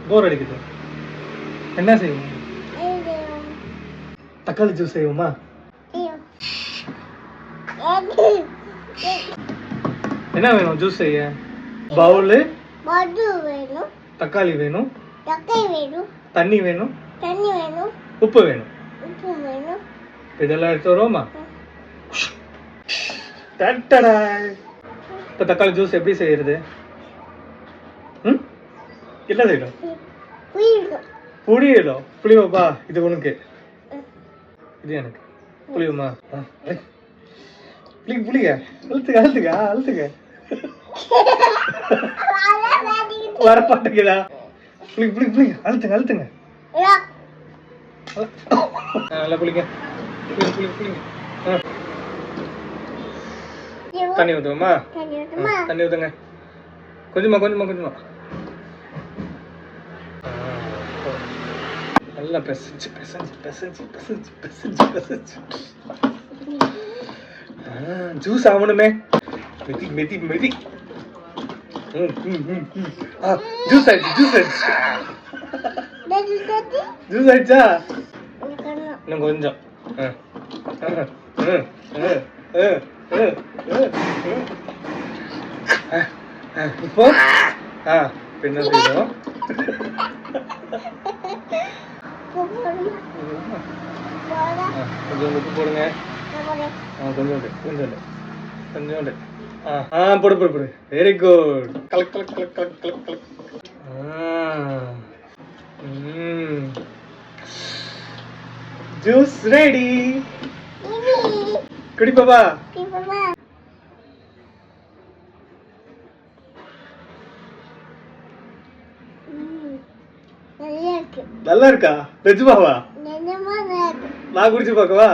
போர் அடிக்குது. என்ன செய்வோம்? தக்காளி ஜூஸ் செய்வோமா? என்ன வேணும் ஜூஸ் செய்ய? பவுல் வேணும், தக்காளி வேணும், தண்ணி வேணும், உப்பு வேணும். இதெல்லாம் எடுத்து வருவோமா? இப்போ தக்காளி ஜூஸ் எப்படி செய்யறது? என்ன செய்யணும்? புளியணும். புளியோப்பா, இது உனக்கு, இது எனக்கு. புளியுமா? புளிங்க அழுத்துங்க அழுத்துங்க அழுத்துங்க. வரப்பாட்டுங்களா? புளிங்க அழுத்துங்க அழுத்துங்க. நல்லா புளிங்க புளிங்க. தண்ணி ஊற்றுவோமா? தண்ணி ஊற்றுங்க. கொஞ்சமா. நல்லா பிசைஞ்சு. ஜூஸ் ஆகணுமே. மெதி. ஜூஸ் ஆயிடுச்சா? இன்னும் கொஞ்சம். இப்போ என்ன செய்யணும்? கொஞ்சம் உப்பு போடுங்க. கொஞ்சோண்டு. போடு. Very good. கலக். Juice ready. குடி பாப்பா. நல்லா இருக்கா? நிஜமாவா? நான் குடிச்சு பார்க்கவா?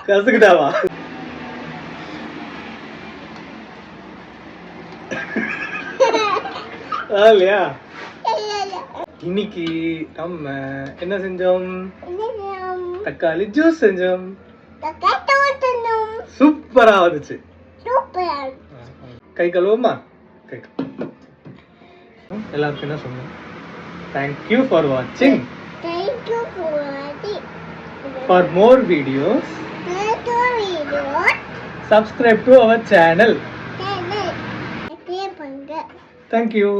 கசக்குதாவா? இல்லையா? இன்னைக்கு நம்ம என்ன செஞ்சோம்? தக்காளி ஜூஸ் செஞ்சோம். சூப்பரா வந்துச்சு. கை கழுவுமா? எல்லாருக்கும் என்ன சொன்னோம்? Thank you for watching. For more videos, subscribe to our channel. Thank you.